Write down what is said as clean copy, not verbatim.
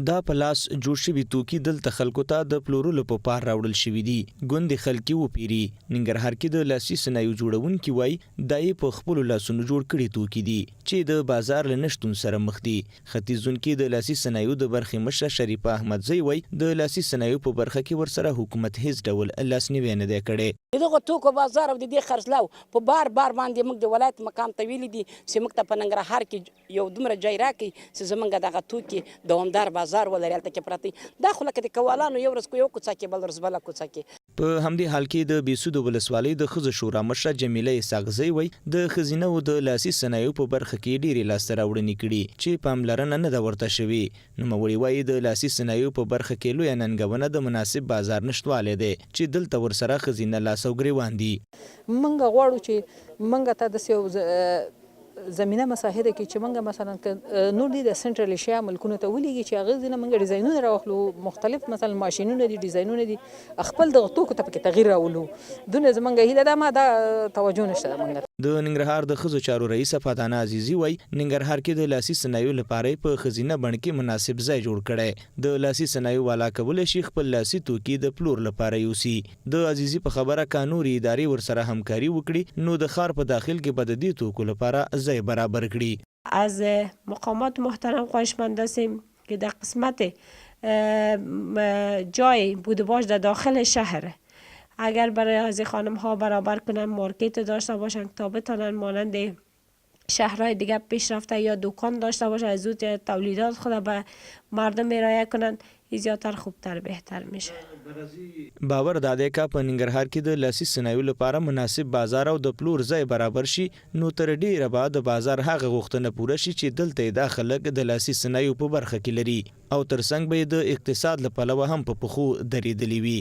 دا په لاس جوړ شوي توکي دلته خلکو ته د پلورلو په پار راوړل شوي دي. ګوندې خلک یې وپیري. ننګرهار کې د لاسي صنایعو جوړونکي وایي دا یې په خپلو لاسونو جوړ کړي توکي دي چې د بازار له نشتون سره مخ دي. ختیځونکي د لاسي صنایعو د برخې مشره شریفه احمدزی وایي د لاسي صنایعو په برخه کې ورسره حکومت هیڅ ډول لاسنیوی نه دی کړی. دغه توکو بازار او د دې خرڅلاو په بار باندې موږ د ولایت مقام ته ویلي دي چې موږ ته په ننګرهار کې یو دومره ځای راکړي چې زموږ دغه توکي دوامدار بازار ولري. هلته کې پراته دا خو لکه د کوالانو یو ورځ یو کوڅه کې بل ورځ بله کوڅه کې. په همدې حال کې د بېسودو ولسوالۍ د ښځو شورا مشره جمیله اسحاقزۍ وایي د ښځینهو د لاسي صنایعو په برخه کې ډېرې لاسته راوړنې کړي چې پاملرنه نه ده ورته شوې. نوموړې وایي د لاسي صنایعو په برخه کې لویه ننګونه د مناسب بازار نشتوالی دی چې دلته ورسره ښځینه لاس او ګرېوان دي. موږ غواړو چې موږ ته داسې یو زمینه مساعده کې چې موږ مثلا نور دي د سنټرل ایشیا ملکونو ته ولیږي چې هغه ځینې موږ ډیزاینونه راوخلو مختلف مثلا ماشینونه دي ډیزاینونه دي خپل دغه توکو ته پکې تغییر راولو. دونه زموږ هیله ده ما دا توجه نشته موږ. د ننګرهار د ښځو چارو رئیسه فاتانه عزیزي وایي ننګرهار کې د لاسي صنایعو لپاره په ښځینه بڼ کې مناسب ځای جوړ کړی. د لاسي صنایعو والا کولی شي خپل لاسي توکي د پلور لپاره یوسي. د عزیزي په خبره که نورې ادارې ورسره همکاري وکړي نو د ښار په داخل کې به د دې توکو لپاره ځای برابر کړي. از مقامات محترم خواهشمند هستیم که در قسمت جای بودباش در داخل شهر اگر برای از خانم ها برابر کنن مارکت داشته باشن تا بتانن مانند شهرهای دیگه پیشرفته یا دکان داشته باشن از زود تولیدات خود به مردم ارائه کنن زیاتر خوبتر بهتر میشه. باور داده که په ننګرهار کې د لاسي صنایعو لپاره مناسب بازار او د پلور ځای برابر شي نو تر ډیره به د بازار هغه غوښتنه پوره شي چې دلته دا خلک د لاسي صنایعو په برخه کې لري او ترڅنګ به د اقتصاد له پلوه هم په پښو درېدلي وي.